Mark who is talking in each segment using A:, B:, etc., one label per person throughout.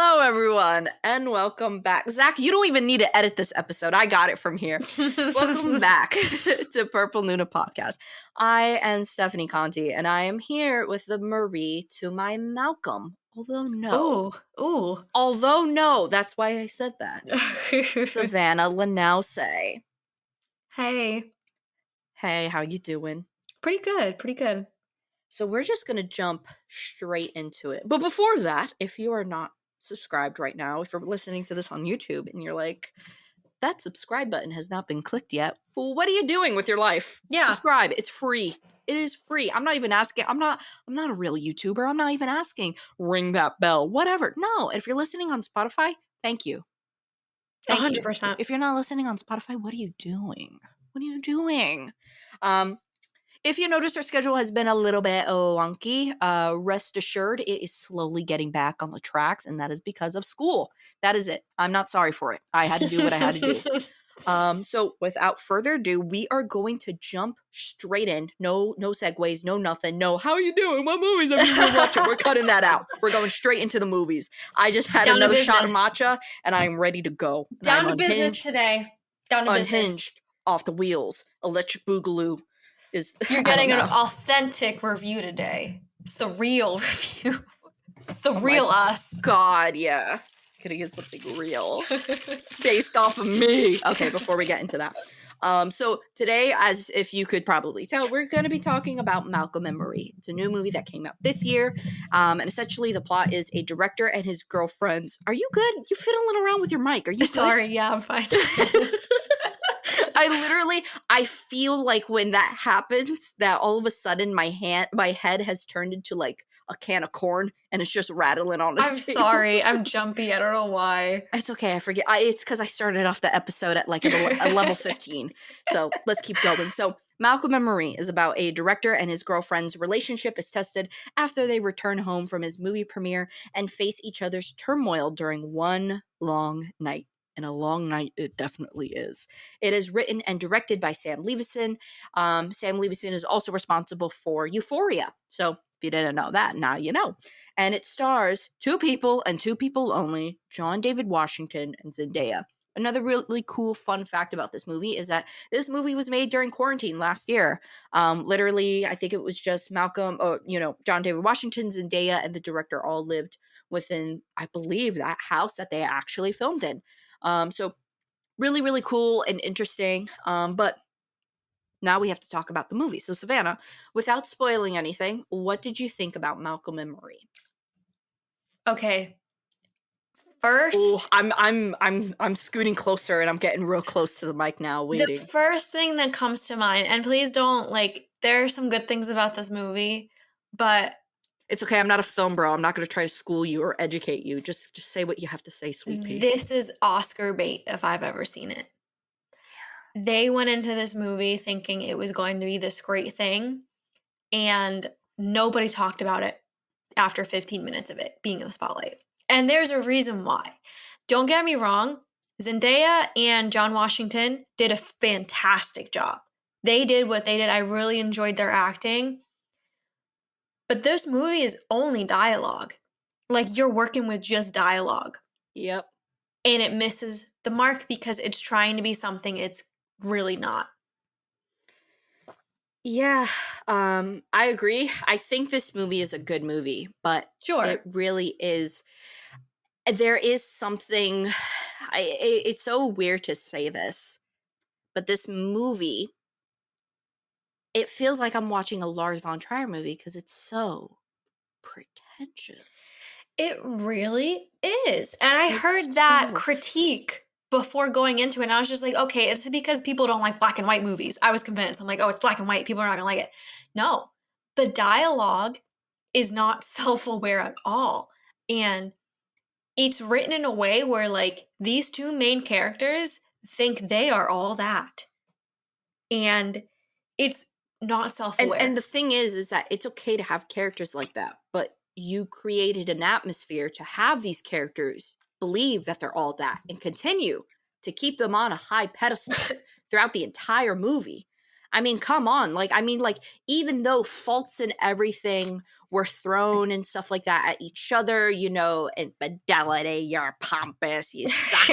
A: Hello, everyone, and welcome back. Zach, you don't even need to edit this episode. I got it from here. Welcome back to Purple Luna Podcast. I am Stephanie Conti, and I am here with the Marie to my Malcolm. Although no, that's why I said that. Savanna Lanausse.
B: Hey,
A: how you doing?
B: pretty good.
A: So we're just going to jump straight into it. But before that, if you are not subscribed right now, if you're listening to this on YouTube and you're like, that subscribe button has not been clicked yet, well, what are you doing with your life?
B: Yeah.
A: Subscribe. It's free. It is free. I'm not even asking. I'm not a real YouTuber. I'm not even asking. Ring that bell. Whatever. No. If you're listening on Spotify, thank you. Thank
B: 100%.
A: you. If you're not listening on Spotify, what are you doing? If you notice our schedule has been a little bit wonky, rest assured it is slowly getting back on the tracks, and that is because of school. That is it. I'm not sorry for it. I had to do what I had to do. So without further ado, we are going to jump straight in. No segues, no nothing. No, how are you doing? What movies have you been watching? We're cutting that out. We're going straight into the movies. I just had another shot of matcha, and I am ready to go.
B: Down to business today.
A: Unhinged, off the wheels, electric boogaloo.
B: You're getting an authentic review today. It's the real review. It's the real us.
A: God, yeah. Gonna get something real based off of me. Okay, before we get into that. So today, as if you could probably tell, we're going to be talking about Malcolm and Marie. It's a new movie that came out this year. And essentially the plot is a director and his girlfriends. Are you good? You fiddling around with your mic. Are you
B: Sorry, yeah, I'm fine.
A: I feel like when that happens, that all of a sudden my head has turned into like a can of corn and it's just rattling on the
B: I'm sorry. I'm jumpy. I don't know why.
A: It's okay. I forget. It's because I started off the episode at like a level 15. So let's keep going. So Malcolm and Marie is about a director and his girlfriend's relationship is tested after they return home from his movie premiere and face each other's turmoil during one long night. And a long night it definitely is. It is written and directed by Sam Levinson. Sam Levinson is also responsible for Euphoria. So if you didn't know that, now you know. And it stars two people and two people only, John David Washington and Zendaya. Another really cool fun fact about this movie is that this movie was made during quarantine last year. Literally, I think it was just Malcolm, John David Washington, Zendaya, and the director all lived within, I believe, that house that they actually filmed in. So really, really cool and interesting. But now we have to talk about the movie. So Savanna, without spoiling anything, what did you think about Malcolm and Marie?
B: Okay. First,
A: I'm scooting closer and I'm getting real close to the mic now, waiting.
B: The first thing that comes to mind, and please don't there are some good things about this movie, but
A: it's okay. I'm not a film bro. I'm not going to try to school you or educate you. Just say what you have to say, sweet pea.
B: This is Oscar bait if I've ever seen it. They went into this movie thinking it was going to be this great thing, and nobody talked about it after 15 minutes of it being in the spotlight. And there's a reason why. Don't get me wrong. Zendaya and John Washington did a fantastic job. They did what they did. I really enjoyed their acting. But this movie is only dialogue. Like, you're working with just dialogue.
A: Yep.
B: And it misses the mark because it's trying to be something it's really not.
A: Yeah, I agree. I think this movie is a good movie, but
B: sure,
A: it really is. There is something, it's so weird to say this, but this movie, it feels like I'm watching a Lars von Trier movie because it's so pretentious.
B: It really is. And I heard that critique before going into it, and I was just like, okay, it's because people don't like black and white movies. I was convinced. I'm like, oh, it's black and white. People are not going to like it. No, the dialogue is not self-aware at all. And it's written in a way where, these two main characters think they are all that. And it's not self-aware.
A: And the thing is that it's okay to have characters like that, but you created an atmosphere to have these characters believe that they're all that and continue to keep them on a high pedestal throughout the entire movie. I mean, come on. Like, I mean, like, even though faults and everything were thrown and stuff like that at each other, you know, infidelity, you're pompous, you suck,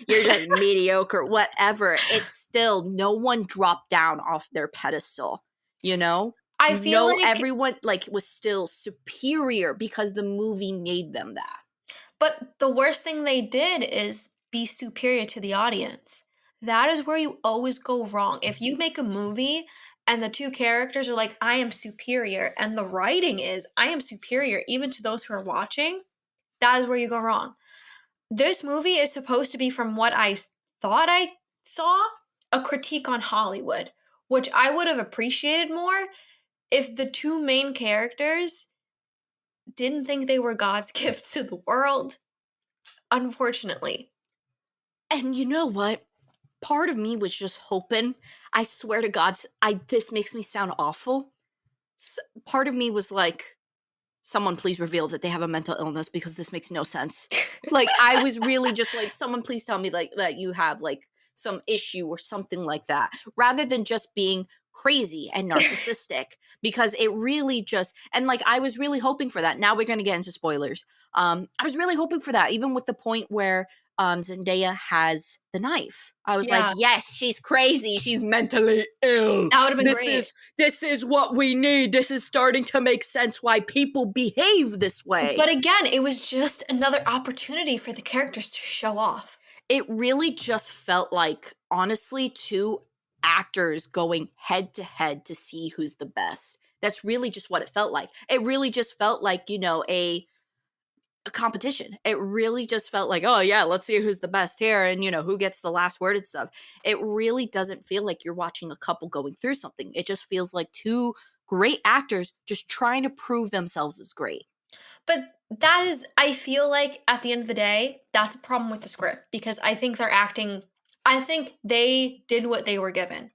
A: you're just mediocre, whatever, it's still, no one dropped down off their pedestal, you know?
B: I feel
A: No,
B: like
A: everyone, like, was still superior because the movie made them that.
B: but the worst thing they did is be superior to the audience. That is where you always go wrong. If you make a movie and the two characters are like, I am superior, and the writing is, I am superior, even to those who are watching, that is where you go wrong. This movie is supposed to be, from what I thought I saw, a critique on Hollywood, which I would have appreciated more if the two main characters didn't think they were God's gift to the world, unfortunately.
A: And you know what? Part of me was just hoping, I swear to God, this makes me sound awful. Part of me was like, someone please reveal that they have a mental illness because this makes no sense. Like, I was really just like, someone please tell me like that you have like some issue or something like that, rather than just being crazy and narcissistic, because it really just, and like, I was really hoping for that. Now we're going to get into spoilers. I was really hoping for that, even with the point where Zendaya has the knife. I was like,
B: Yeah,
A: yes, she's crazy. She's mentally ill.
B: that would have been
A: This
B: great.
A: is what we need. This is starting to make sense why people behave this way.
B: But again, it was just another opportunity for the characters to show off.
A: It really just felt like, honestly, two actors going head to head to see who's the best. That's really just what it felt like. It really just felt like, you know, a competition. It really just felt like, oh yeah, let's see who's the best here and, you know, who gets the last word and stuff. It really doesn't feel like you're watching a couple going through something. It just feels like two great actors just trying to prove themselves as great.
B: But that is, I feel like at the end of the day, that's a problem with the script, because I think they're acting, I think they did what they were given.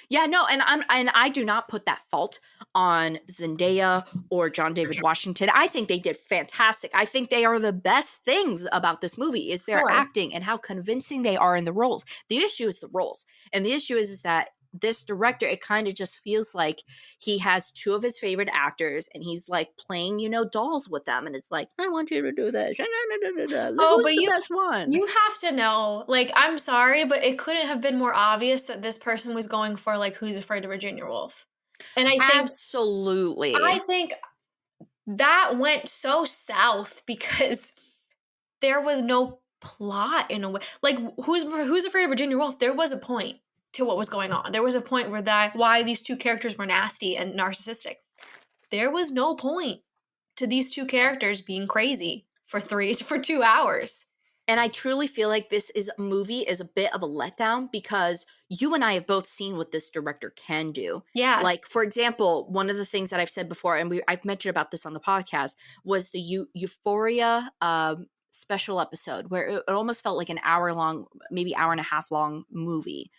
A: Yeah, no, and I do not put that fault on Zendaya or John David Washington. I think they did fantastic. I think they are the best things about this movie is their
B: Sure.
A: acting and how convincing they are in the roles. The issue is the roles. And the issue is that this director, it kind of just feels like he has two of his favorite actors and he's like playing, you know, dolls with them. And it's like, I want you to do this.
B: Oh,
A: Who's
B: but
A: the
B: you
A: best one?
B: you have to know, like, I'm sorry, but it couldn't have been more obvious that this person was going for, like, Who's Afraid of Virginia Woolf. And I
A: Absolutely.
B: think that went so south because there was no plot in a way. Like, Who's Afraid of Virginia Woolf, there was a point to what was going on. There was a point where that why these two characters were nasty and narcissistic. There was no point to these two characters being crazy for 2 hours.
A: And I truly feel like this is movie is a bit of a letdown because you and I have both seen what this director can do.
B: Yes.
A: Like, for example, one of the things that I've said before, and I've mentioned about this on the podcast, was the Euphoria special episode where it almost felt like an hour long, maybe hour and a half long movie,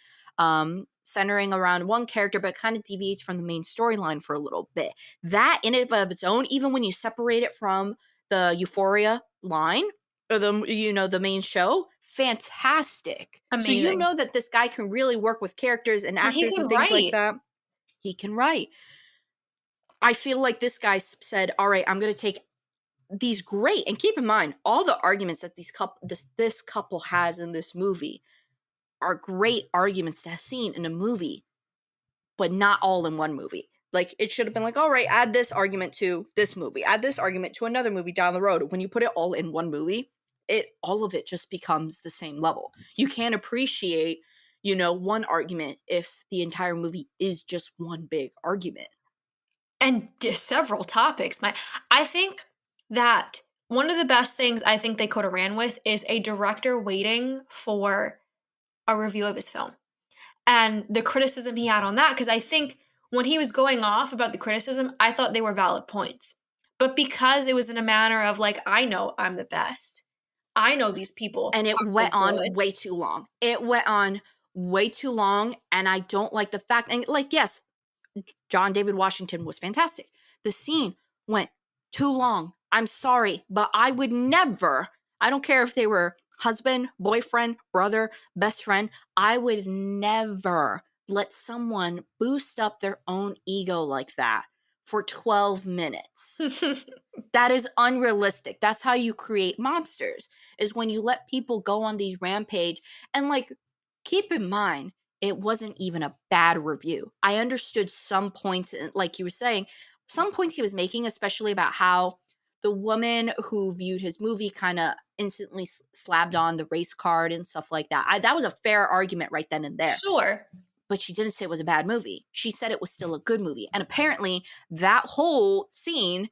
A: centering around one character, but kind of deviates from the main storyline for a little bit. That in and of its own, even when you separate it from the Euphoria line, or the, you know, the main show, fantastic. So you
B: Amazing.
A: know that this guy can really work with characters and
B: And he
A: actors
B: can
A: and things like
B: write.
A: that. He can write. I feel like this guy said, all right, I'm going to take these great, and keep in mind all the arguments that this couple has in this movie are great arguments to have seen in a movie, but not all in one movie. Like, it should have been like, all right, add this argument to this movie, add this argument to another movie down the road. When you put it all in one movie, all of it just becomes the same level. You can't appreciate, you know, one argument if the entire movie is just one big argument.
B: And several topics. I think that one of the best things I think they could have ran with is a director waiting for a review of his film and the criticism he had on that. Because I think when he was going off about the criticism, I thought they were valid points. But because it was in a manner of like, I know I'm the best. I know these people
A: And it
B: are
A: went on
B: good.
A: way too long. It went on way too long, and I don't like the fact, and like, yes, John David Washington was fantastic. The scene went too long. I'm sorry, but I would never, I don't care if they were husband, boyfriend, brother, best friend, I would never let someone boost up their own ego like that for 12 minutes? That is unrealistic. That's how you create monsters, is when you let people go on these rampage. And like, keep in mind, it wasn't even a bad review. I understood some points, like you were saying, some points he was making, especially about how the woman who viewed his movie kind of instantly slapped on the race card and stuff like that. That was a fair argument right then and there.
B: Sure.
A: But she didn't say it was a bad movie. She said it was still a good movie. And apparently that whole scene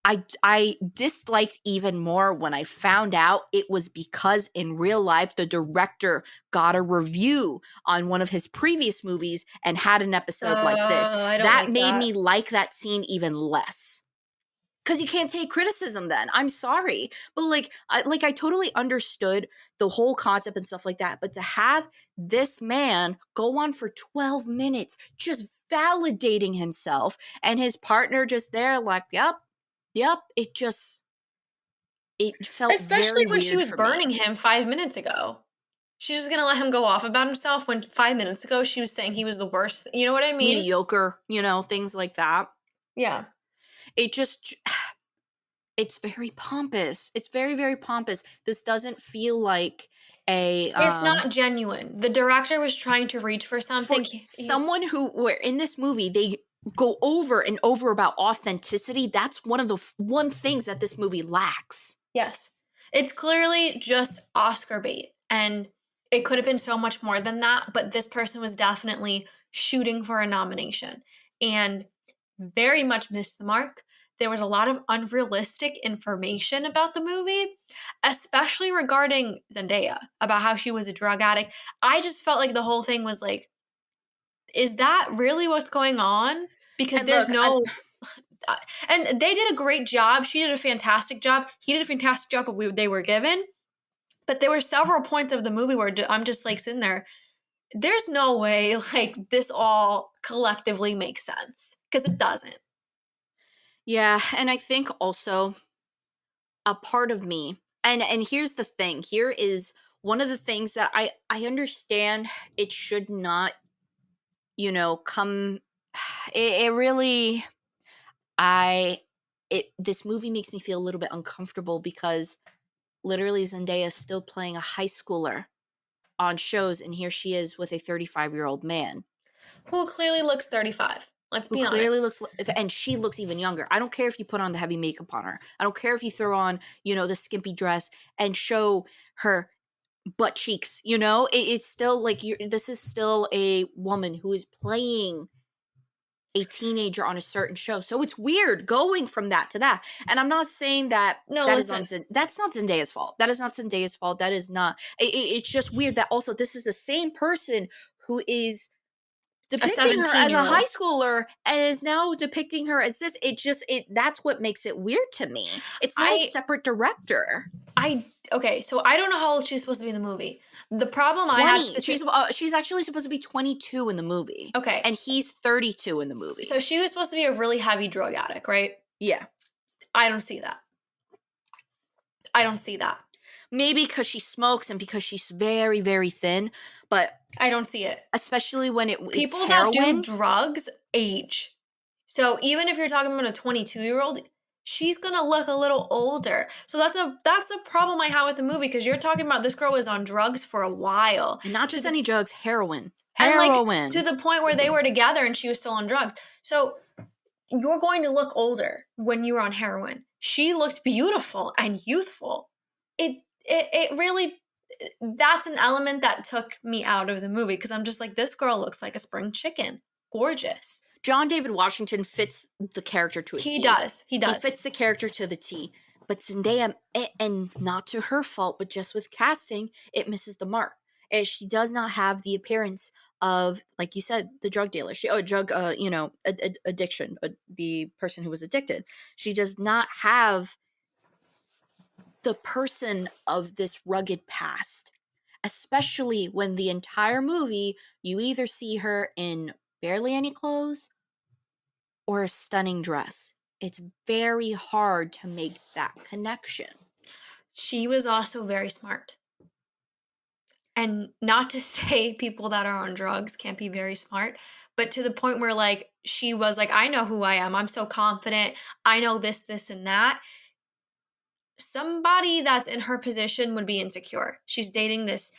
A: I disliked even more when I found out it was because in real life the director got a review on one of his previous movies and had an episode like this.
B: I don't
A: That
B: like
A: made
B: that.
A: me like that scene even less. Cuz you can't take criticism then. I'm sorry. But I totally understood the whole concept and stuff like that, but to have this man go on for 12 minutes just validating himself and his partner just there like, "Yep, yep," it felt
B: Especially
A: very
B: when she
A: weird
B: was
A: for me.
B: burning him 5 minutes ago. She's just gonna let him go off about himself when 5 minutes ago she was saying he was the worst. You know what I mean?
A: Mediocre, things like that.
B: Yeah.
A: It just it's very pompous. It's very, very pompous. This doesn't feel like a,
B: It's not genuine. The director was trying to reach for
A: for
B: something.
A: someone who where in this movie, they go over and over about authenticity. That's one of the one things that this movie lacks.
B: Yes. It's clearly just Oscar bait, and it could have been so much more than that, but this person was definitely shooting for a nomination and very much missed the mark. There was a lot of unrealistic information about the movie, especially regarding Zendaya, about how she was a drug addict. I just felt like the whole thing was like, is that really what's going on? Because
A: And
B: there's
A: look,
B: no uh, and they did a great job. She did a fantastic job. He did a fantastic job, but they were given. But there were several points of the movie where I'm just like sitting there. There's no way like this all collectively makes sense because it doesn't.
A: yeah, and I think also a part of me, and here's the thing, here is one of the things that I understand it should not, come it really I it this movie makes me feel a little bit uncomfortable because literally Zendaya is still playing a high schooler on shows, and here she is with a 35-year-old man
B: Who clearly looks 35. Let's
A: who
B: be
A: clearly
B: honest.
A: looks and she looks even younger. I don't care if you put on the heavy makeup on her. I don't care if you throw on, the skimpy dress and show her butt cheeks, it's still like this is still a woman who is playing a teenager on a certain show. So it's weird going from that to that. And I'm not saying that
B: No,
A: that is on
B: listen.
A: that's not Zendaya's fault. That is not Zendaya's fault. That is not it's just weird that also this is the same person who is
B: A
A: depicting her as a high
B: 17-year-old.
A: schooler and is now depicting her as this. It that's what makes it weird to me. It's not a
B: I
A: separate director.
B: I okay, so I don't know how old she's supposed to be in the movie. The problem I had
A: 20.
B: specific
A: She's actually supposed to be 22 in the movie.
B: okay,
A: And he's 32 in the
B: so
A: movie.
B: she was supposed to be a really heavy drug addict, right?
A: Yeah.
B: I don't see that. I don't see that.
A: Maybe because she smokes and because she's very, very thin, but
B: I don't see it.
A: especially when it's
B: People that do
A: heroin.
B: drugs age. So even if you're talking about a 22-year-old, she's gonna look a little older. So that's a problem I have with the movie because you're talking about this girl was on drugs for a while.
A: And not
B: To
A: just
B: the
A: any drugs, heroin.
B: and like to
A: Heroin.
B: the point where they were together and she was still on drugs. So you're going to look older when you're on heroin. She looked beautiful and youthful. It really that's an element that took me out of the movie because I'm just like, this girl looks like a spring chicken. Gorgeous.
A: John David Washington fits the character to a
B: He
A: T.
B: does. He
A: He
B: does.
A: fits the character to the T. But Zendaya, and not to her fault, but just with casting, it misses the mark. She does not have the appearance of, like you said, the drug dealer. Drug, addiction, the person who was addicted. She does not have the person of this rugged past, especially when the entire movie you either see her in barely any clothes or a stunning dress. It's very hard to make that connection.
B: She was also very smart. And not to say people that are on drugs can't be very smart, but to the point where, like, she was like, "I know who I am. I'm so confident. I know this, and that." Somebody that's in her position would be insecure. She's dating this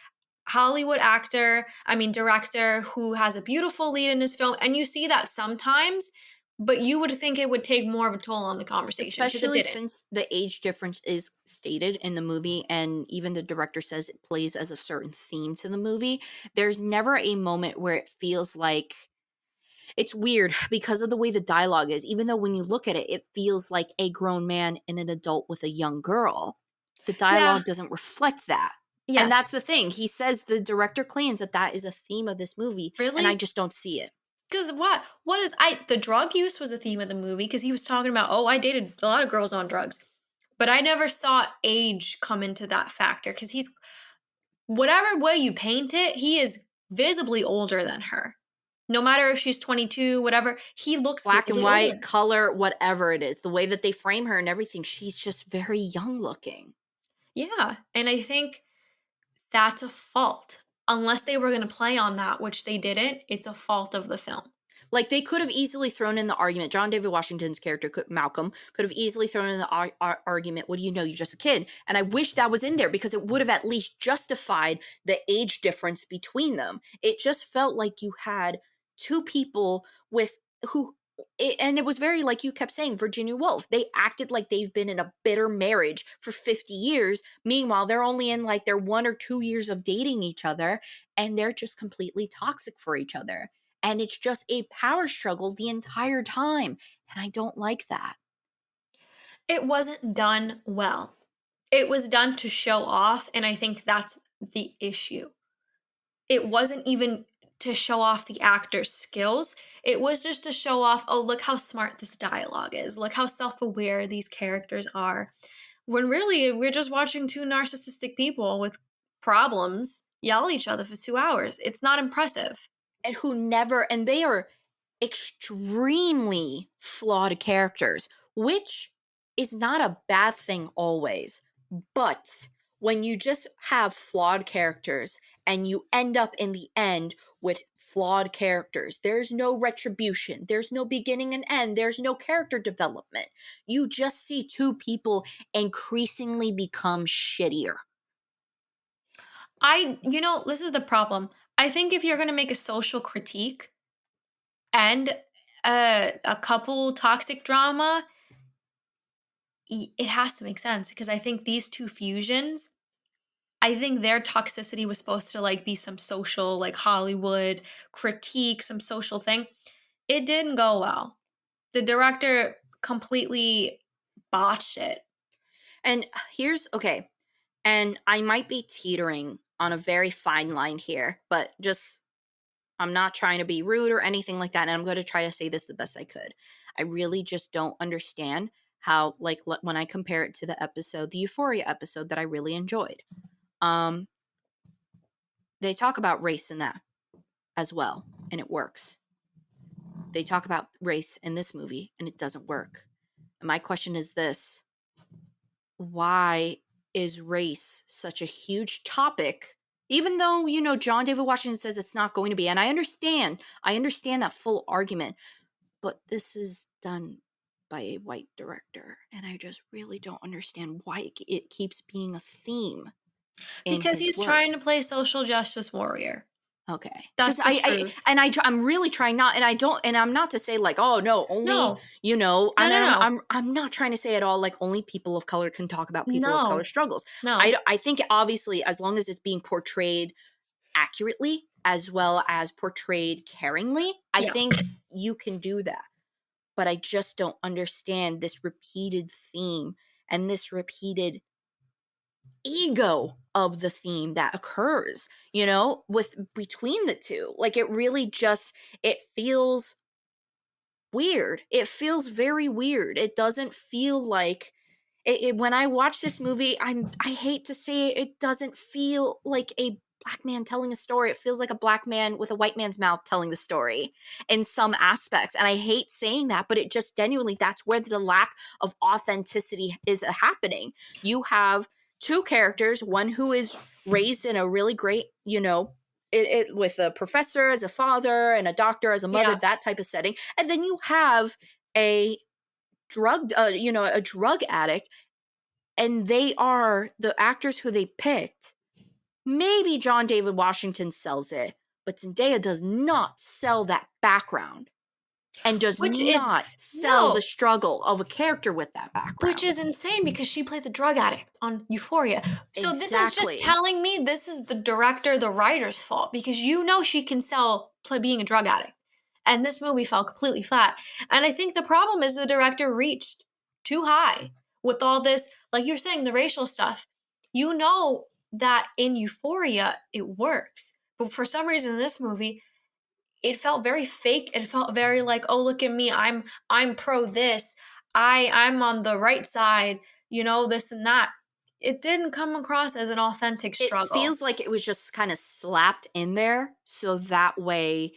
B: Hollywood director who has a beautiful lead in his film, and you see that sometimes, but you would think it would take more of a toll on the conversation because it
A: Especially
B: didn't.
A: since the age difference is stated in the movie, and even the director says it plays as a certain theme to the movie. There's never a moment where it feels like it's weird because of the way the dialogue is. Even though when you look at it, it feels like a grown man and an adult with a young girl. The
B: Yeah,
A: dialogue doesn't reflect that. And
B: yes.
A: that's the thing. He says the director claims that that is a theme of this movie, and I
B: Really?
A: just don't see it.
B: Because what is I the drug use was a theme of the movie because he was talking about, "Oh, I dated a lot of girls on drugs." But I never saw age come into that factor because he's whatever way you paint it, he is visibly older than her. No matter if she's 22, whatever, he looks
A: Black and
B: visibly older.
A: white, color, whatever it is, the way that they frame her and everything, she's just very young looking.
B: Yeah, and I think that's a fault. Unless they were gonna play on that, which they didn't, it's a fault of the film.
A: Like, they could have easily thrown in the argument. John David Washington's character, Malcolm, could have easily thrown in the argument, what do you know? You're just a kid. And I wish that was in there because it would have at least justified the age difference between them. It just felt like you had two people with who. And it was very, like you kept saying, Virginia Woolf. They acted like they've been in a bitter marriage for 50 years. Meanwhile, they're only in like their 1 or 2 years of dating each other, and they're just completely toxic for each other, and it's just a power struggle the entire time, and I don't like that.
B: It wasn't done well. It was done to show off, and I think that's the issue. It wasn't even to show off the actor's skills. It was just to show off, "Oh, look how smart this dialogue is. Look how self-aware these characters are." When really we're just watching two narcissistic people with problems yell at each other for 2 hours. It's not impressive.
A: And who never, and they are extremely flawed characters, which is not a bad thing always. But when you just have flawed characters and you end up in the end with flawed characters, there's no retribution, there's no beginning and end, there's no character development. You just see two people increasingly become shittier.
B: This is the problem. I think if you're gonna make a social critique and a couple toxic drama, it has to make sense because I think these two fusions, I think their toxicity was supposed to like be some social, like Hollywood critique, some social thing. It didn't go well. The director completely botched it.
A: And here's okay, and I might be teetering on a very fine line here, but just I'm not trying to be rude or anything like that. And I'm going to try to say this the best I could. I really just don't understand how, like, when I compare it to the Euphoria episode that I really enjoyed. Um, they talk about race in that as well, and it works. They talk about race in this movie, and it doesn't work. And my question is this: why is race such a huge topic, even though John David Washington says it's not going to be, and I understand that full argument, but this is done by a white director, and I just really don't understand why it keeps being a theme in
B: Because
A: his
B: he's trying to
A: works.
B: play social justice warrior.
A: Okay, because
B: That's the truth.
A: I'm really trying not, and I don't, and I'm not to say like, oh no, only
B: No. No,
A: and
B: no, no.
A: I'm not trying to say at all like only people of color can talk about people of color
B: No.
A: struggles.
B: No.
A: I think obviously as long as it's being portrayed accurately as well as portrayed caringly, I
B: Yeah.
A: think you can do that. But I just don't understand this repeated theme and this repeated ego of the theme that occurs, with between the two. Like, it really just it feels weird. It feels very weird. It doesn't feel like when I watch this movie, I hate to say it, it doesn't feel like a black man telling a story. It feels like a black man with a white man's mouth telling the story in some aspects. And I hate saying that, but it just genuinely, that's where the lack of authenticity is happening. You have two characters, one who is raised in a really great, with a professor as a father and a doctor as a mother,
B: Yeah.
A: that type of setting. And then you have a a drug addict, and they are the actors who they picked. Maybe John David Washington sells it, but Zendaya does not sell that background and does
B: Which is
A: not sell the
B: no.
A: struggle of a character with that
B: Which
A: background.
B: is insane because she plays a drug addict on Euphoria. So this is just
A: Exactly.
B: telling me this is the director, the writer's fault because she can sell being a drug addict. And this movie fell completely flat. And I think the problem is the director reached too high with all this, like you're saying, the racial stuff. You know that in Euphoria it works. But for some reason in this movie, it felt very fake. It felt very like, oh, look at me. I'm pro this. I'm on the right side, this and that. It didn't come across as an authentic
A: It
B: struggle.
A: feels like it was just kind of slapped in there so that way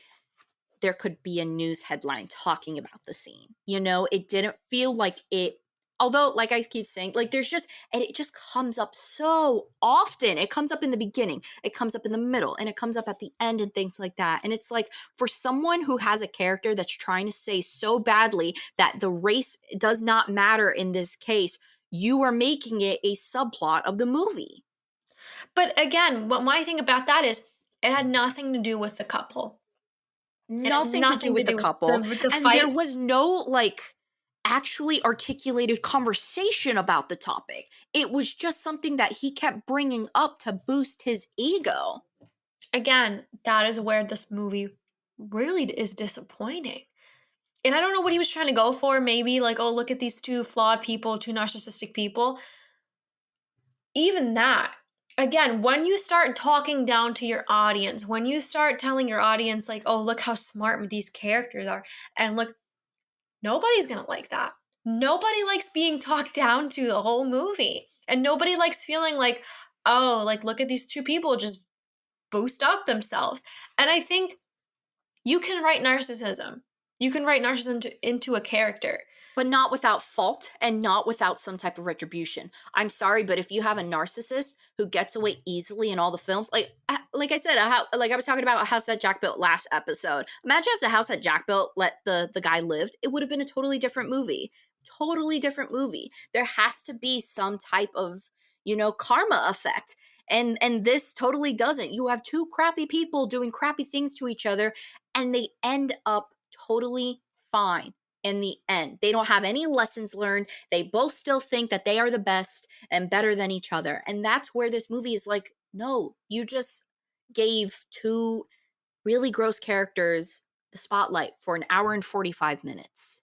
A: there could be a news headline talking about the scene. It didn't feel like it, although like I keep saying, like there's just, and it just comes up so often. It comes up in the beginning, it comes up in the middle, and it comes up at the end and things like that. And it's like for someone who has a character that's trying to say so badly that the race does not matter in this case, you are making it a subplot of the movie.
B: But again, what my thing about that is it had nothing to do with the couple. It had
A: Nothing to do
B: nothing to
A: with the
B: do with
A: couple,
B: the
A: and there
B: fights.
A: was no like actually articulated conversation about the topic. It was just something that he kept bringing up to boost his ego.
B: Again, that is where this movie really is disappointing. And I don't know what he was trying to go for. Maybe like, oh, look at these two flawed people, two narcissistic people. Even that, again, when you start talking down to your audience, when you start telling your audience, like, oh, look how smart these characters are, and look, nobody's gonna like that. Nobody likes being talked down to the whole movie. And nobody likes feeling like, oh, like, look at these two people just boost up themselves. And I think you can write narcissism. You can write narcissism into a character.
A: But not without fault and not without some type of retribution. I'm sorry, but if you have a narcissist who gets away easily in all the films, like I said, like I was talking about a house that Jack built last episode. Imagine if the house that Jack built let the guy lived, it would have been a totally different movie. Totally different movie. There has to be some type of, karma effect. And this totally doesn't. You have two crappy people doing crappy things to each other, and they end up totally fine in the end. They don't have any lessons learned. They both still think that they are the best and better than each other. And that's where this movie is like, no, you just gave two really gross characters the spotlight for an hour and 45 minutes.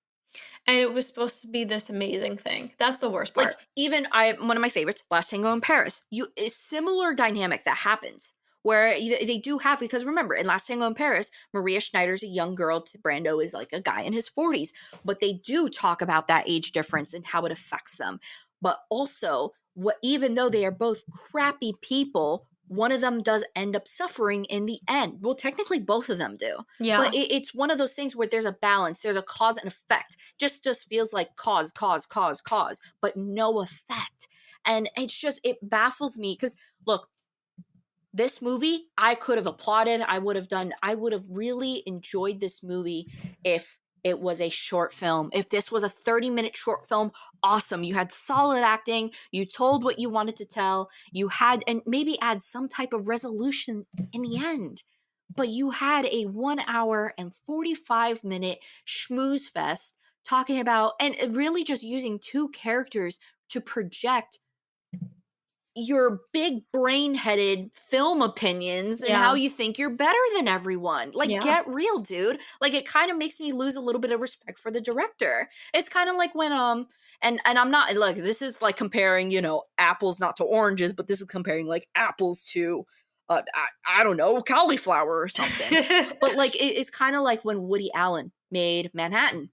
B: And it was supposed to be this amazing thing. That's the worst
A: Like
B: part.
A: even I one of my favorites, Last Tango in Paris. A similar dynamic that happens where they do have, because remember in Last Tango in Paris, Maria Schneider's a young girl, Brando is like a guy in his 40s, but they do talk about that age difference and how it affects them. But also, what even though they are both crappy people, one of them does end up suffering in the end. Well, technically both of them do.
B: Yeah.
A: But it's one of those things where there's a balance, there's a cause and effect. Just feels like cause, but no effect. And it baffles me because look, this movie, I could have applauded. I would have really enjoyed this movie if it was a short film. If this was a 30-minute short film, awesome. You had solid acting. You told what you wanted to tell. You had, and maybe add some type of resolution in the end. But you had a 1 hour and 45-minute schmooze fest talking about, and really just using two characters to project your big brain headed film opinions and how
B: Yeah.
A: you think you're better than everyone. Like,
B: Yeah.
A: get real, dude. Like, it kind of makes me lose a little bit of respect for the director. It's kind of like when and I'm not, like, this is like comparing, apples not to oranges, but this is comparing like apples to I don't know, cauliflower or something. But like it's kind of like when Woody Allen made Manhattan.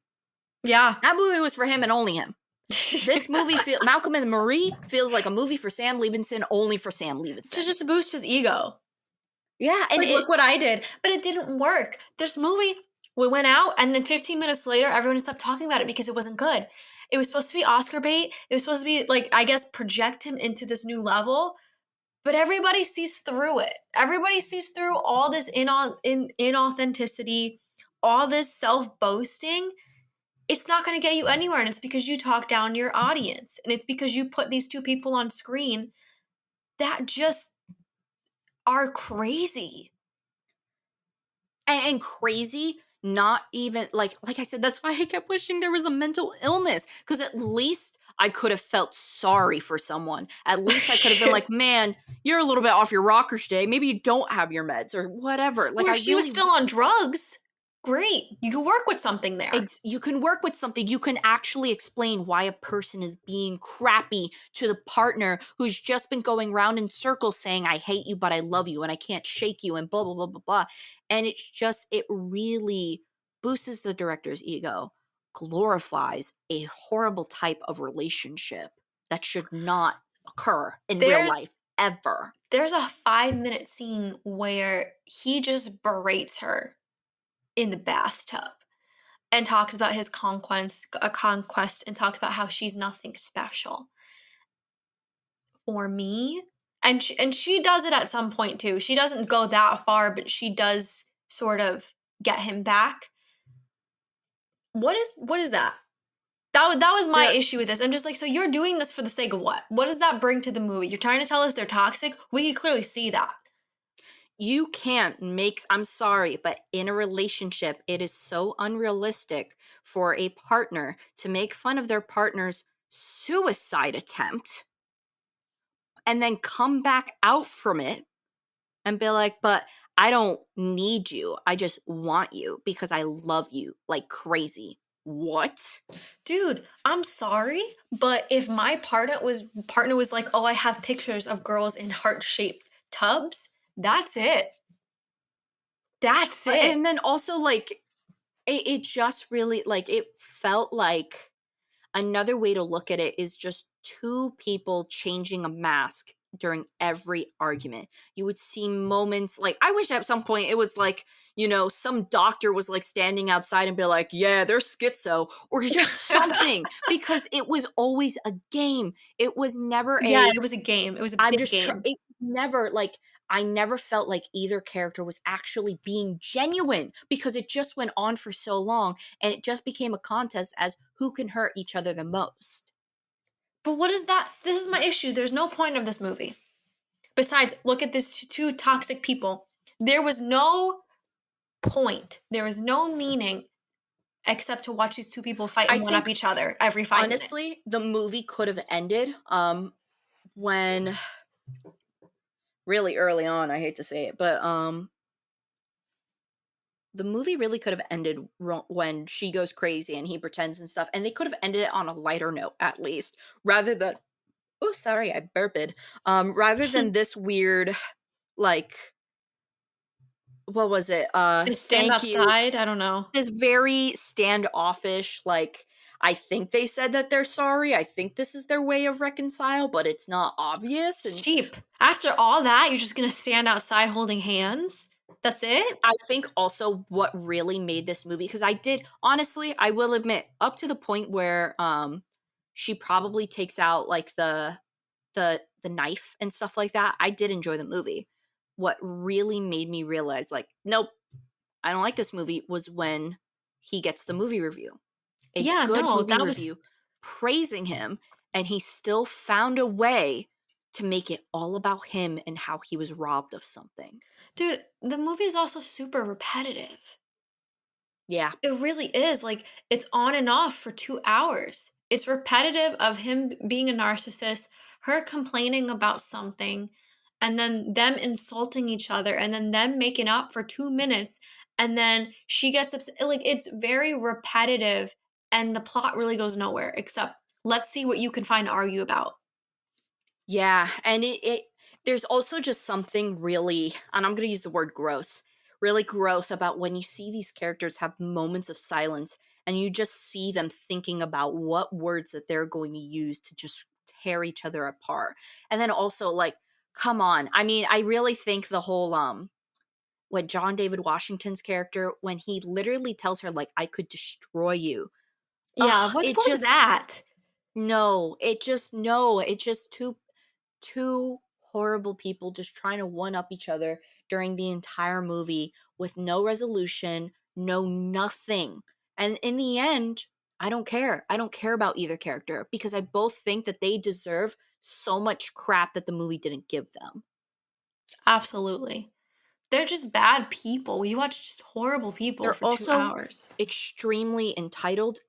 B: Yeah.
A: That movie was for him and only him. This movie Malcolm and Marie feels like a movie for Sam Levinson, only for Sam
B: To
A: Levinson.
B: just boost his ego.
A: Yeah, and
B: Like, look what I did. But it didn't work. This movie, we went out, and then 15 minutes later, everyone stopped talking about it because it wasn't good. It was supposed to be Oscar bait. It was supposed to be like, I guess, project him into this new level. But everybody sees through it. Everybody sees through all this inauthenticity, all this self-boasting. It's not going to get you anywhere, and it's because you talk down your audience, and it's because you put these two people on screen that just are crazy.
A: And crazy, not even like I said, that's why I kept wishing there was a mental illness, because at least I could have felt sorry for someone. At least I could have been like, man, you're a little bit off your rocker today. Maybe you don't have your meds or whatever. Like
B: Or
A: I
B: if she was
A: really
B: still on drugs, great. You could work with something there.
A: You can work with something. You can actually explain why a person is being crappy to the partner who's just been going round in circles saying, I hate you, but I love you and I can't shake you and blah, blah, blah, blah, blah. And it's just, it really boosts the director's ego, glorifies a horrible type of relationship that should not occur in real
B: There's
A: life ever.
B: there's a 5-minute scene where he just berates her in the bathtub and talks about his conquest and talks about how she's nothing special. For me, and she does it at some point too. She doesn't go that far, but she does sort of get him back. What is that? That was my
A: There,
B: issue with this. I'm just like, so you're doing this for the sake of what? What does that bring to the movie? You're trying to tell us they're toxic? We can clearly see that.
A: you can't make, I'm sorry, but in a relationship, it is so unrealistic for a partner to make fun of their partner's suicide attempt and then come back out from it and be like, but I don't need you. I just want you because I love you like crazy. What?
B: Dude, I'm sorry, but if my partner was like, "Oh, I have pictures of girls in heart-shaped tubs." That's it. That's it.
A: And then also, like, it just really, like, it felt like another way to look at it is just two people changing a mask during every argument. You would see moments like, I wish at some point it was like, some doctor was like standing outside and be like, yeah, they're schizo, or just something, because it was always a game. It was never
B: Yeah, it was a game. It was a
A: I'm
B: big
A: just
B: game.
A: it never like I never felt like either character was actually being genuine, because it just went on for so long and it just became a contest as who can hurt each other the most.
B: But what is that? This is my issue. There's no point of this movie. Besides, look at these two toxic people. There was no point. There was no meaning except to watch these two people fight
A: I
B: and one up
A: think
B: each other every 5 minutes.
A: honestly, the movie could have ended when really early on, I hate to say it, but the movie really could have ended when she goes crazy and he pretends and stuff, and they could have ended it on a lighter note at least, rather than, oh, sorry, I burped. Rather than this weird, like, what was it?
B: They stand
A: Thank you.
B: outside. I don't know.
A: This very standoffish, like, I think they said that they're sorry. I think this is their way of reconcile, but it's not obvious.
B: It's
A: And
B: cheap. After all that, you're just gonna stand outside holding hands? That's it?
A: I think also what really made this movie, because I did honestly, I will admit, up to the point where she probably takes out like the knife and stuff like that, I did enjoy the movie. What really made me realize, like, nope, I don't like this movie, was when he gets the movie review. A
B: Yeah,
A: good
B: no,
A: movie
B: that was
A: review praising him, and he still found a way to make it all about him and how he was robbed of something.
B: dude, the movie is also super repetitive.
A: Yeah.
B: It really is, like, it's on and off for 2 hours. It's repetitive of him being a narcissist, her complaining about something, and then them insulting each other, and then them making up for 2 minutes, and then she gets upset. Like, it's very repetitive, and the plot really goes nowhere except, "Let's see what you can find to argue about."
A: Yeah, and it there's also just something really, and I'm gonna use the word gross, really gross about when you see these characters have moments of silence and you just see them thinking about what words that they're going to use to just tear each other apart. And then also, like, come on. I mean, I really think the whole what John David Washington's character, when he literally tells her, like, I could destroy you.
B: Yeah, what
A: It
B: was
A: just
B: that?
A: no, it just no, it's just two horrible people just trying to one up each other during the entire movie with no resolution, no nothing. And in the end, I don't care. I don't care about either character because I both think that they deserve so much crap that the movie didn't give them.
B: Absolutely. They're just bad people. You watch just horrible people
A: They're
B: for 2
A: also
B: hours.
A: extremely entitled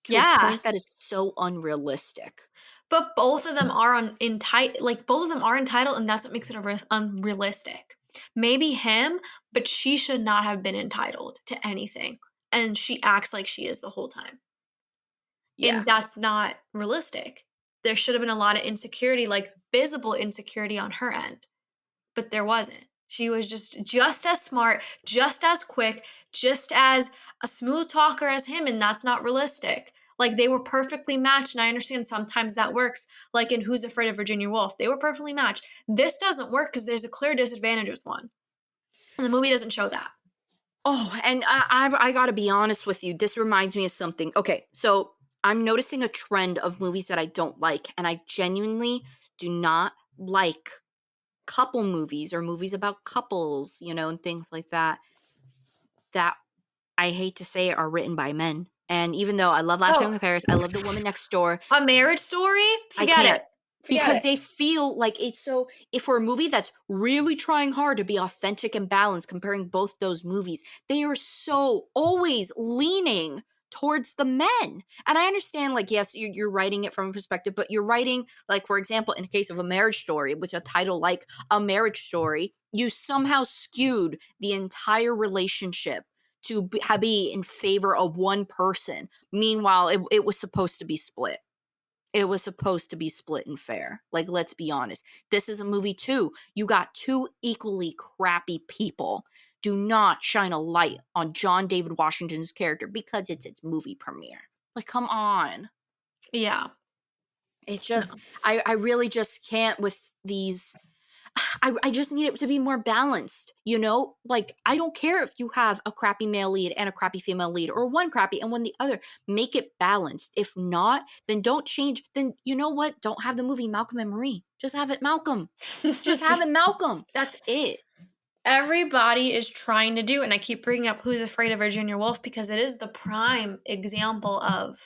A: to a
B: Yeah,
A: point that is so unrealistic.
B: but both of them are both of them are entitled, and that's what makes it unrealistic. Maybe him, but she should not have been entitled to anything, and she acts like she is the whole time,
A: Yeah.
B: and that's not realistic. There should have been a lot of insecurity, like visible insecurity on her end. But there wasn't. She was just as smart, just as quick, just as a smooth talker as him, and that's not realistic. Like they were perfectly matched, and I understand sometimes that works. Like in Who's Afraid of Virginia Woolf, they were perfectly matched. This doesn't work because there's a clear disadvantage with one, and the movie doesn't show that.
A: Oh, and I gotta be honest with you. This reminds me of something. Okay, so I'm noticing a trend of movies that I don't like, and I genuinely do not like couple movies or movies about couples, and things like that. That I hate to say are written by men. And even though I love Last Night
B: Oh,
A: in Paris, I love The Woman Next Door,
B: a marriage story?
A: I
B: Forget
A: can't
B: it. Forget
A: because
B: it.
A: they feel like it's so if for a movie that's really trying hard to be authentic and balanced, comparing both those movies, they are so always leaning towards the men. And I understand, like, yes, you're writing it from a perspective, but you're writing, like, for example, in the case of A Marriage Story, which a title like A Marriage Story, you somehow skewed the entire relationship to be in favor of one person. Meanwhile, it was supposed to be split. It was supposed to be split and fair. Like, let's be honest. This is a movie too. You got two equally crappy people. Do not shine a light on John David Washington's character because it's its movie premiere. Like, come on.
B: Yeah.
A: It
B: No.
A: just I really just can't with these I just need it to be more balanced, Like, I don't care if you have a crappy male lead and a crappy female lead, or one crappy and one the other. Make it balanced. If not, then don't change. Then you know what? Don't have the movie Malcolm and Marie. Just have it Malcolm. Just have it Malcolm. That's it.
B: Everybody is trying to do, and I keep bringing up Who's Afraid of Virginia Woolf because it is the prime example of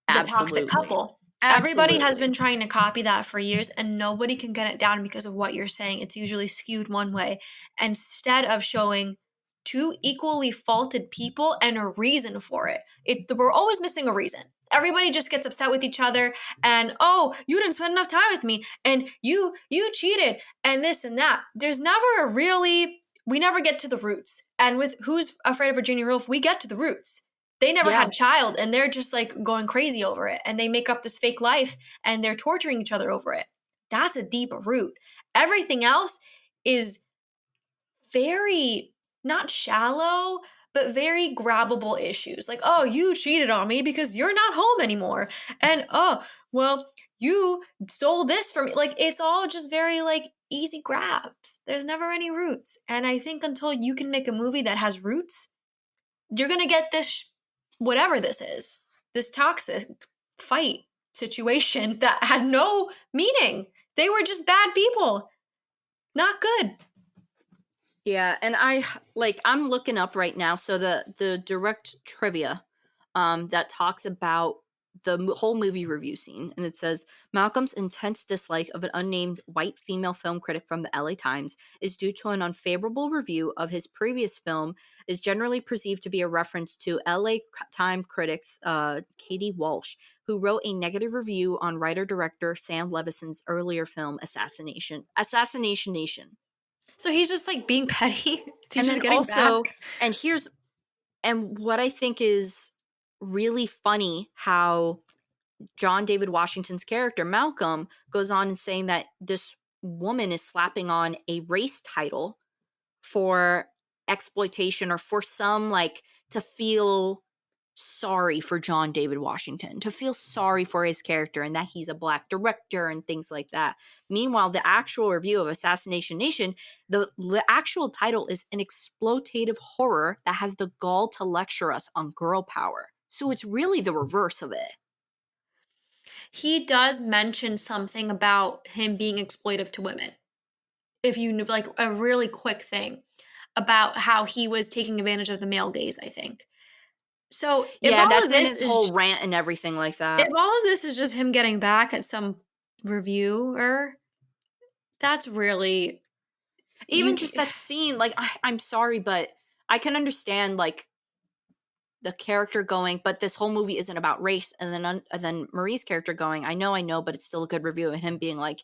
B: the toxic
A: Absolutely.
B: couple. Everybody has
A: Absolutely.
B: been trying to copy that for years, and nobody can get it down because of what you're saying. It's usually skewed one way instead of showing two equally faulted people and a reason for it. We're always missing a reason. Everybody just gets upset with each other, and oh, you didn't spend enough time with me, and you cheated, and this and that. There's never a really we never get to the roots. And with Who's Afraid of Virginia Woolf, we get to the roots. They never had
A: Yeah.
B: a child, and they're just like going crazy over it, and they make up this fake life, and they're torturing each other over it. That's a deep root. Everything else is very not shallow, but very grabbable issues. Like, oh, you cheated on me because you're not home anymore. And oh, well, you stole this from me. Like, it's all just very like easy grabs. There's never any roots. And I think until you can make a movie that has roots, you're going to get this whatever this is, this toxic fight situation that had no meaning. They were just bad people. Not good.
A: Yeah, and I'm looking up right now. So the direct trivia that talks about the whole movie review scene, and it says Malcolm's intense dislike of an unnamed white female film critic from the LA Times is due to an unfavorable review of his previous film, is generally perceived to be a reference to LA Times critics Katie Walsh, who wrote a negative review on writer-director Sam Levinson's earlier film Assassination Nation.
B: So he's just like being petty. He's
A: And
B: just
A: then
B: getting
A: also,
B: back.
A: and here's and what I think is really funny, how John David Washington's character Malcolm goes on and saying that this woman is slapping on a race title for exploitation, or for some, like, to feel sorry for John David Washington, to feel sorry for his character and that he's a black director and things like that. Meanwhile, the actual review of Assassination Nation, the actual title is an exploitative horror that has the gall to lecture us on girl power. So it's really the reverse of it.
B: He does mention something about him being exploitive to women. If you knew, like, a really quick thing about how he was taking advantage of the male gaze, I think. So
A: Yeah, that's in his whole rant and everything like
B: if
A: that.
B: all of this is just him getting back at some reviewer, that's really
A: Even
B: you.
A: just that scene, like, I'm sorry, but I can understand, like, the character going, but this whole movie isn't about race, and then Marie's character going, I know, but it's still a good review, and him being like,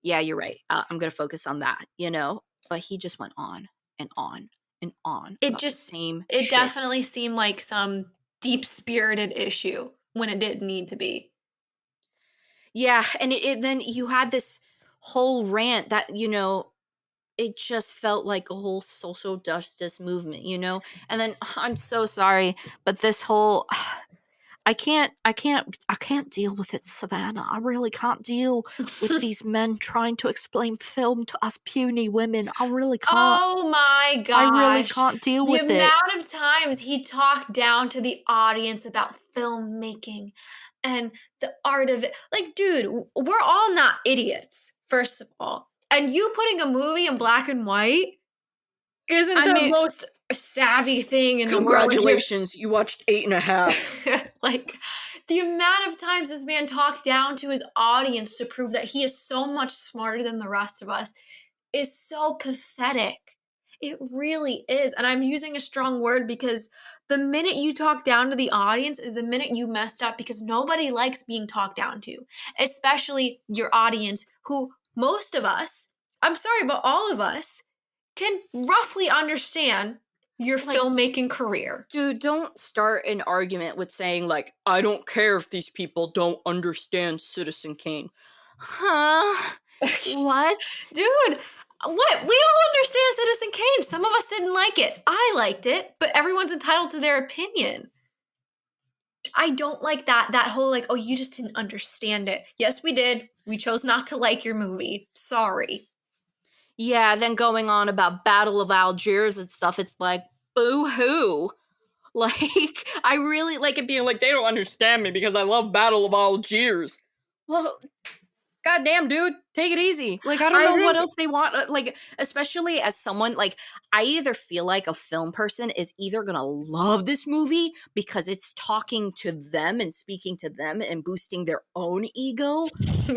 A: "Yeah, you're right. I'm gonna focus on that," you know? But he just went on and on and on
B: It
A: about the
B: just
A: same
B: it
A: shit.
B: definitely seemed like some deep-spirited issue when it didn't need to be.
A: Yeah, and then you had this whole rant that, it just felt like a whole social justice movement, you know? And then I'm so sorry, but this whole I can't deal with it, Savannah. I really can't deal with these men trying to explain film to us puny women. I really can't.
B: Oh my
A: I really
B: gosh.
A: can't deal
B: The
A: with it.
B: amount of times he talked down to the audience about filmmaking and the art of it. Like, dude, we're all not idiots, first of all. And you putting a movie in black and white isn't
A: I
B: the
A: mean,
B: most savvy thing in the world. Like,
A: congratulations, you watched 8.5.
B: like, the amount of times this man talked down to his audience to prove that he is so much smarter than the rest of us is so pathetic. It really is. And I'm using a strong word because the minute you talk down to the audience is the minute you messed up, because nobody likes being talked down to, especially your audience, who most of us, I'm sorry, but all of us can roughly understand your
A: Like,
B: filmmaking career.
A: dude, don't start an argument with saying, like, I don't care if these people don't understand Citizen Kane. Huh? What?
B: Dude, what? We all understand Citizen Kane. Some of us didn't like it. I liked it, but everyone's entitled to their opinion. I don't like that whole, like, oh, you just didn't understand it. Yes, we did. We chose not to like your movie. Sorry.
A: Yeah, then going on about Battle of Algiers and stuff, it's like, boo hoo. Like, I really like it being like, they don't understand me because I love Battle of Algiers. Well, goddamn, dude, take it easy. Like, I don't
B: I
A: know what
B: think
A: else they want. Like, especially as someone, like, I either feel like a film person is either gonna love this movie because it's talking to them and speaking to them and boosting their own ego,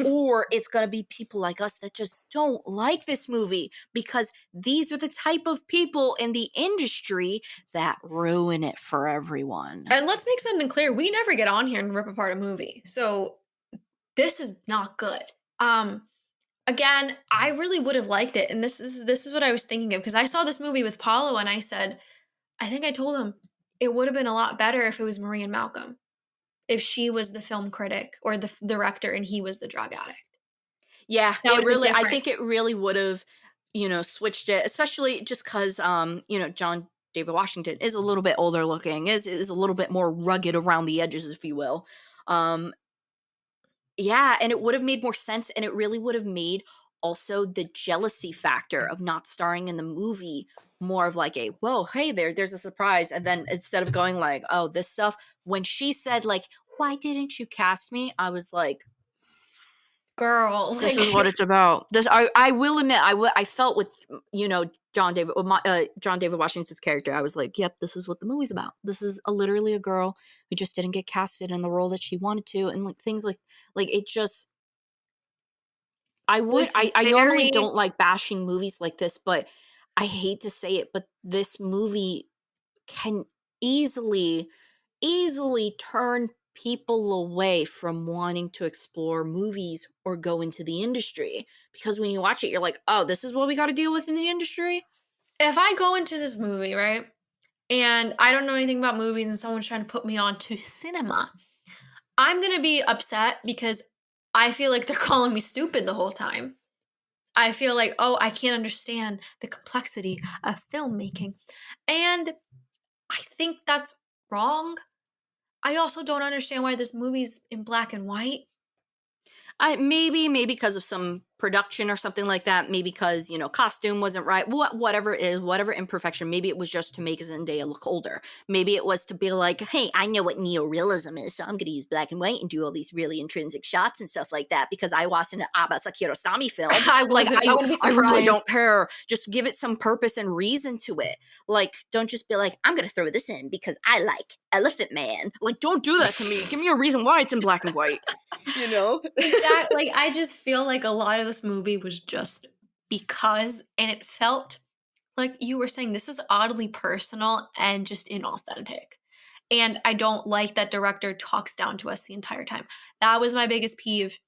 A: or it's gonna be people like us that just don't like this movie because these are the type of people in the industry that ruin it for everyone.
B: and let's make something clear. We never get on here and rip apart a movie. So this is not good. Um Again, I really would have liked it, and this is what I was thinking of, because I saw this movie with Paulo and I said, I think I told him it would have been a lot better if it was Marie and Malcolm, if she was the film critic or the director and he was the drug addict.
A: Yeah,
B: That would
A: it
B: have been
A: really I
B: different.
A: think it really would've, switched it, especially just 'cause, John David Washington is a little bit older looking, is a little bit more rugged around the edges, if you will. Um, yeah, and it would've made more sense, and it really would've made also the jealousy factor of not starring in the movie more of like a, "Whoa, hey there's a surprise," and then instead of going like, "Oh, this stuff," when she said like, "Why didn't you cast me?" I was like,
B: Girl,
A: this is
B: like,
A: what it's about. This I will admit, I felt with, John David Washington's character. I was like, "Yep, this is what the movie's about. This is literally a girl who just didn't get casted in the role that she wanted to," and like things like it just.
B: it was
A: I normally
B: very
A: don't like bashing movies like this, but I hate to say it, but this movie can easily, easily turn people away from wanting to explore movies or go into the industry. Because when you watch it, you're like, oh, this is what we got to deal with in the industry?
B: if I go into this movie, right? And I don't know anything about movies and someone's trying to put me on to cinema, I'm going to be upset because I feel like they're calling me stupid the whole time. I feel like, oh, I can't understand the complexity of filmmaking. And I think that's wrong. I also don't understand why this movie's in black and white.
A: Maybe because of some production or something like that. Maybe because, costume wasn't right. Whatever it is, whatever imperfection. Maybe it was just to make Zendaya look older. Maybe it was to be like, hey, I know what neorealism is, so I'm going to use black and white and do all these really intrinsic shots and stuff like that because I watched an Abbas Kiarostami film.
B: I
A: Like,
B: wouldn't be
A: I really
B: surprised.
A: don't care. Just give it some purpose and reason to it. Like, don't just be like, I'm going to throw this in because I like Elephant Man. Like, don't do that to me. Give me a reason why it's in black and white, you know?
B: Exactly. Like, I just feel like a lot of this movie was just because, and it felt like you were saying, this is oddly personal and just inauthentic. And I don't like that director talks down to us the entire time. That was my biggest peeve,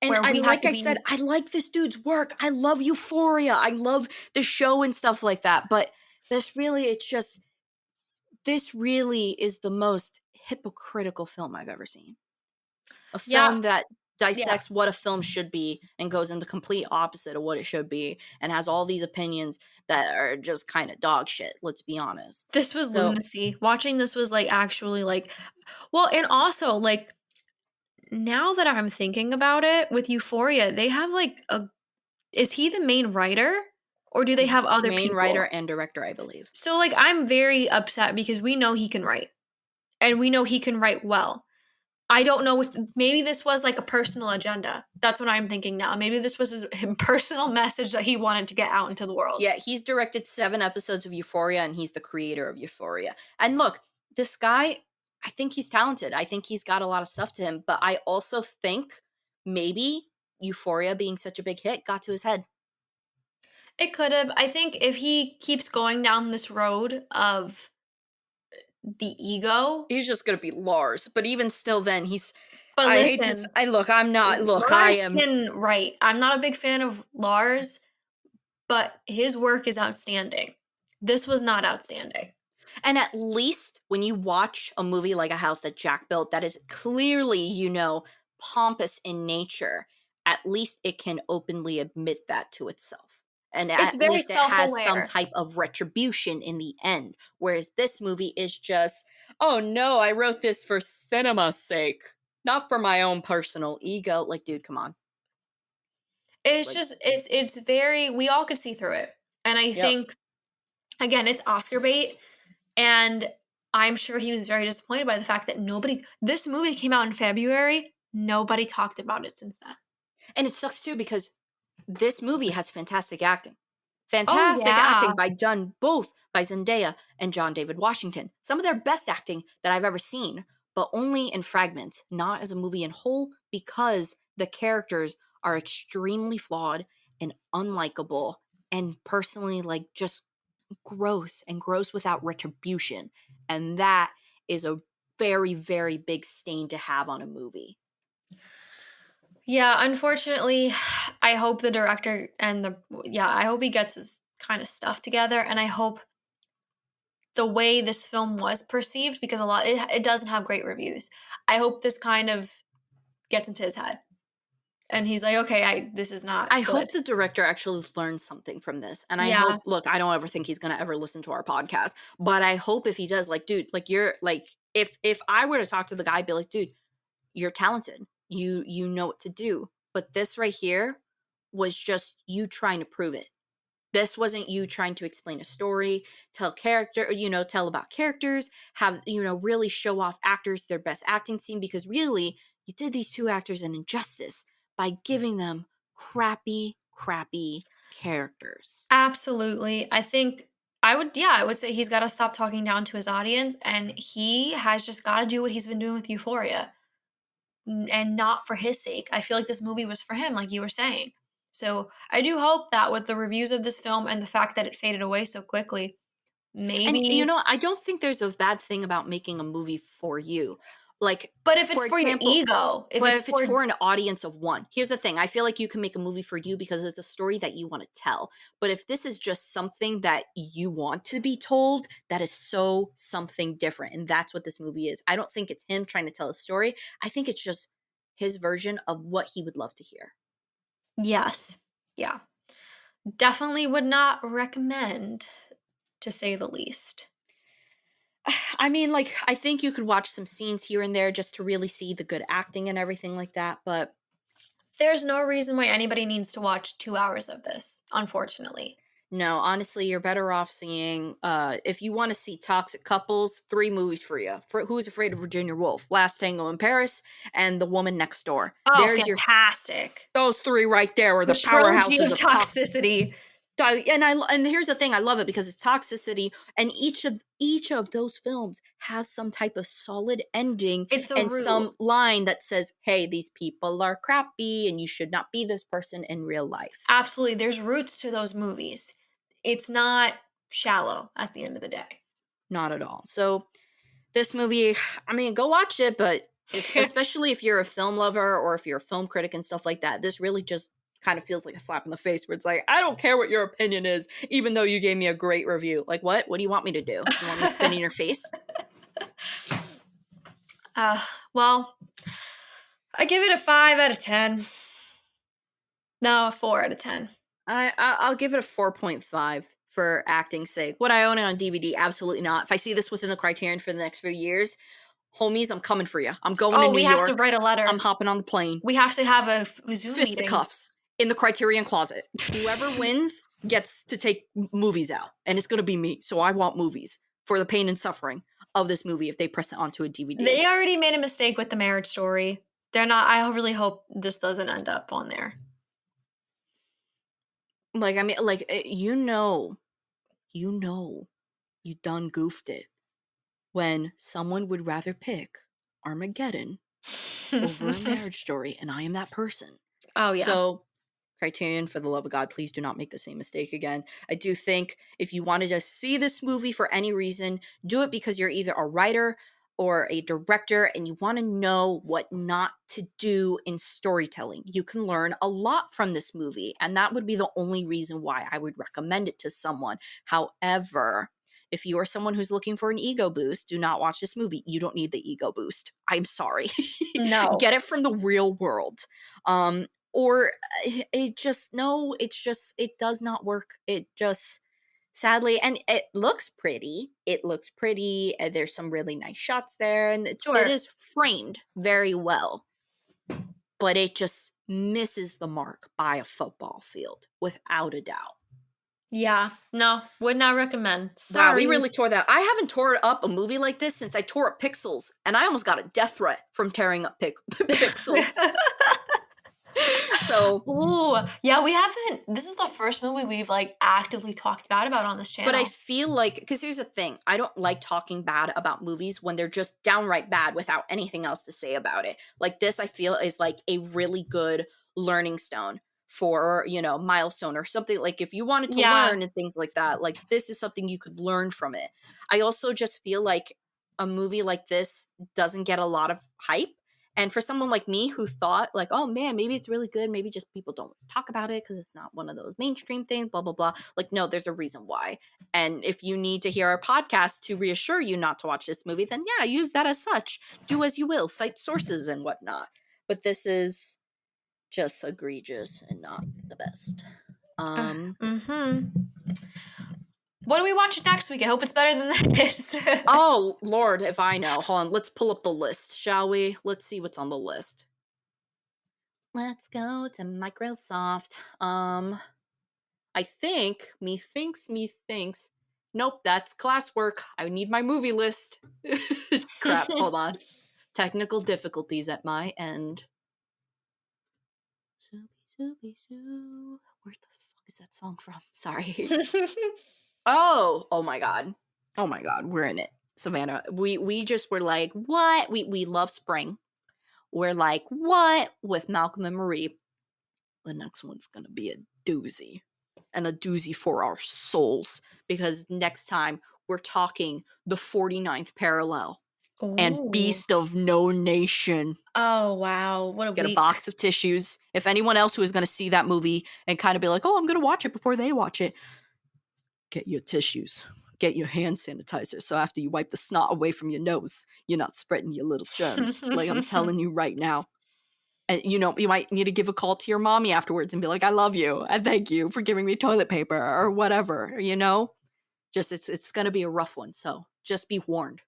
A: And
B: where we had
A: like
B: to
A: I said,
B: be.
A: I like this dude's work. I love Euphoria. I love the show and stuff like that. But this really is the most hypocritical film I've ever seen. A
B: Yeah,
A: film that
B: yeah.
A: dissects what a film should be and goes in the complete opposite of what it should be and has all these opinions that are just kind of dog shit, let's be honest.
B: This was
A: So,
B: lunacy. Watching this was, like, actually, like, well, and also, like, now that I'm thinking about it, with Euphoria, they have, like, a is he the main writer, or do they
A: he's
B: have other
A: main writer
B: people?
A: and director, I believe.
B: So, like, I'm very upset because we know he can write, and we know he can write well. I don't know if maybe this was, like, a personal agenda. That's what I'm thinking now. Maybe this was his personal message that he wanted to get out into the world.
A: Yeah, he's directed 7 episodes of Euphoria, and he's the creator of Euphoria. And look, this guy, I think he's talented. I think he's got a lot of stuff to him, but I also think maybe Euphoria being such a big hit got to his head.
B: It could have. I think if he keeps going down this road of the ego.
A: He's just gonna be Lars, but even still then,
B: But
A: I hate to
B: listen,
A: I look, I'm not look, I
B: Lars
A: am
B: can write. I'm not a big fan of Lars, but his work is outstanding. This was not outstanding.
A: and at least when you watch a movie like A House That Jack Built that is clearly, pompous in nature, at least it can openly admit that to itself. And
B: It's
A: at
B: very
A: least it has some
B: self-aware.
A: type of retribution in the end. Whereas this movie is just, oh no, I wrote this for cinema's sake, not for my own personal ego. Like, dude, come on.
B: It's
A: Like,
B: just it's very we all could see through it. And I
A: yep.
B: think again, it's Oscar bait, and I'm sure he was very disappointed by the fact that nobody this movie came out in February, nobody talked about it since then.
A: And it sucks too because this movie has fantastic acting.
B: Oh,
A: Fantastic
B: yeah.
A: acting by done both by Zendaya and John David Washington. Some of their best acting that I've ever seen, but only in fragments, not as a movie in whole, because the characters are extremely flawed and unlikable and personally like just gross and gross without retribution. And that is a very, very big stain to have on a movie.
B: Yeah, unfortunately, I hope the director and I hope he gets his kind of stuff together, and I hope the way this film was perceived, because it doesn't have great reviews. I hope this kind of gets into his head, and he's like, "Okay, this is not
A: I
B: good."
A: hope the director actually learns something from this. And I
B: Yeah.
A: hope, look, I don't ever think he's gonna ever listen to our podcast, but I hope if he does, like, dude, like you're like if I were to talk to the guy, I'd be like, dude, you're talented. You know what to do. But this right here was just you trying to prove it. This wasn't you trying to explain a story, tell about characters, have, really show off actors their best acting scene, because really, you did these two actors an injustice by giving them crappy, crappy characters.
B: Absolutely. I would say he's gotta stop talking down to his audience, and he has just gotta do what he's been doing with Euphoria. And not for his sake. I feel like this movie was for him, like you were saying. So I do hope that with the reviews of this film and the fact that it faded away so quickly,
A: And
B: maybe.
A: I don't think there's a bad thing about making a movie for you. Like,
B: But if it's
A: for
B: for your
A: example,
B: ego, if
A: but
B: it's
A: if it's
B: for.
A: for an audience of one, here's the thing. I feel like you can make a movie for you because it's a story that you want to tell. But if this is just something that you want to be told, that is so something different. And that's what this movie is. I don't think it's him trying to tell a story. I think it's just his version of what he would love to hear.
B: Yes. Yeah. Definitely would not recommend, to say the least.
A: I mean, like, I think you could watch some scenes here and there just to really see the good acting and everything like that. But
B: There's no reason why anybody needs to watch 2 hours of this, unfortunately.
A: No, honestly, you're better off seeing, if you wanna see toxic couples, 3 movies for you. For Who's Afraid of Virginia Woolf, Last Tango in Paris, and The Woman Next Door.
B: Oh,
A: There's your
B: fantastic.
A: those 3 right there are
B: The
A: the
B: trilogy
A: powerhouses
B: of
A: of
B: toxicity.
A: and here's the thing, I love it because it's toxicity, and each of those films has some type of solid ending
B: It's a
A: and
B: root.
A: some line that says, "Hey, these people are crappy, and you should not be this person in real life."
B: Absolutely, there's roots to those movies. It's not shallow at the end of the day.
A: Not at all. So this movie, I mean, go watch it, but if especially if you're a film lover or if you're a film critic and stuff like that, this really just kind of feels like a slap in the face where it's like, I don't care what your opinion is, even though you gave me a great review. Like, what? What do you want me to do? You want me to spin in your face?
B: Uh, well, I give it a 5 out of 10. No, a 4 out of 10.
A: I'll give it a 4.5 for acting's sake. Would I own it on DVD? Absolutely not. If I see this within the Criterion for the next few years, homies, I'm coming for you. I'm going to
B: Oh,
A: New
B: we have to
A: York.
B: write a letter.
A: I'm hopping on the plane.
B: We have to have a Zoom meeting.
A: Fisticuffs in the Criterion closet. Whoever wins gets to take movies out, and it's going to be me. So I want movies for the pain and suffering of this movie if they press it onto a DVD.
B: They already made a mistake with the Marriage Story. They're not. I really hope this doesn't end up on there.
A: Like, I mean, like, you done goofed it when someone would rather pick Armageddon over a Marriage Story, and I am that person.
B: Oh yeah.
A: So, Criterion, for the love of God, please do not make the same mistake again. I do think if you wanted to see this movie for any reason, do it because you're either a writer or a director and you want to know what not to do in storytelling. You can learn a lot from this movie, and that would be the only reason why I would recommend it to someone. However, if you are someone who's looking for an ego boost, do not watch this movie. You don't need the ego boost. I'm sorry.
B: No.
A: Get it from the real world. Or it just no, it's just it does not work. It just sadly, and it looks pretty. It looks pretty. There's some really nice shots there, and it
B: Sure.
A: is framed very well. But it just misses the mark by a football field, without a doubt.
B: Yeah. No. Would not recommend.
A: Wow, we
B: Sorry.
A: really tore that. I haven't tore up a movie like this since I tore up Pixels, and I almost got a death threat from tearing up Pixels. So,
B: ooh, yeah, we haven't. This is the first movie we've like actively talked bad about on this channel.
A: but I feel like, because here's the thing, I don't like talking bad about movies when they're just downright bad without anything else to say about it. Like this, I feel is like a really good learning stone for, milestone or something. Like if you wanted to
B: Yeah.
A: learn and things like that, like this is something you could learn from it. I also just feel like a movie like this doesn't get a lot of hype. And for someone like me who thought like, oh man, maybe it's really good, maybe just people don't talk about it because it's not one of those mainstream things, blah, blah, blah. Like, no, there's a reason why. And if you need to hear our podcast to reassure you not to watch this movie, then yeah, use that as such. Do as you will, cite sources and whatnot. But this is just egregious and not the best.
B: What are we watching next week? I hope it's better than this.
A: Oh, Lord, if I know. Hold on, let's pull up the list, shall we? Let's see what's on the list. Let's go to Microsoft. I think, methinks. Nope, that's classwork. I need my movie list. Crap, hold on. Technical difficulties at my end. Where the fuck is that song from? Sorry. Oh my god. Oh my god, we're in it. Savanna, we just were like, what? We love spring. We're like, what? With Malcolm and Marie. The next one's gonna be a doozy. And a doozy for our souls. Because next time we're talking the 49th parallel and
B: Ooh.
A: Beast of No Nation.
B: Oh wow, what a
A: Get
B: week.
A: a box of tissues. If anyone else who is going to see that movie and kind of be like, oh, I'm going to watch it before they watch it, get your tissues. Get your hand sanitizer. So after you wipe the snot away from your nose, you're not spreading your little germs. Like I'm telling you right now. And you might need to give a call to your mommy afterwards and be like, I love you and thank you for giving me toilet paper or whatever, Just it's going to be a rough one. So just be warned.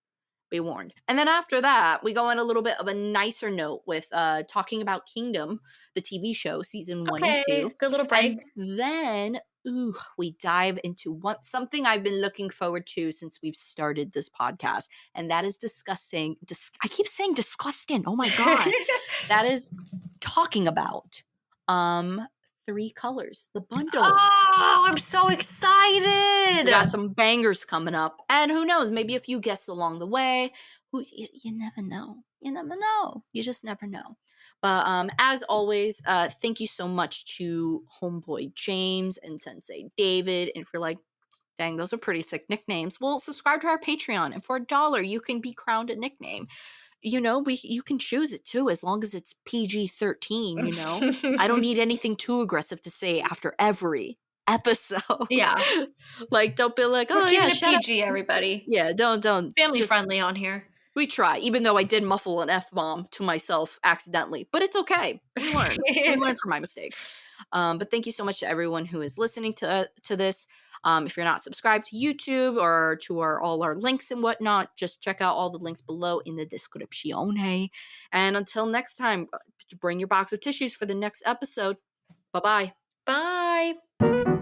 A: Be warned. And then after that, we go on a little bit of a nicer note with talking about Kingdom, the TV show, season 1 and
B: Okay,
A: 2.
B: good little break.
A: And then we dive into something I've been looking forward to since we've started this podcast, and that is disgusting. I keep saying disgusting. Oh my god. That is talking about Three Colors, the bundle.
B: Oh, I'm so
A: We
B: excited.
A: got some bangers coming up, and who knows, maybe a few guests along the way. You never know. You never know. You just never know. But as always, thank you so much to Homeboy James and Sensei David. And if you're like, dang, those are pretty sick nicknames, well, subscribe to our Patreon, and for $1, you can be crowned a nickname. You can choose it too, as long as it's PG-13. I don't need anything too aggressive to say after every episode.
B: Yeah.
A: Like, don't be like,
B: We're
A: oh
B: keeping
A: yeah,
B: it
A: shut up.
B: PG, everybody.
A: Yeah, don't
B: Family
A: just
B: friendly on here.
A: we try, even though I did muffle an F-bomb to myself accidentally, but it's okay. We learn. We learn from my mistakes. But thank you so much to everyone who is listening to this. If you're not subscribed to YouTube or to all our links and whatnot, just check out all the links below in the description. And until next time, bring your box of tissues for the next episode. Bye-bye.
B: Bye.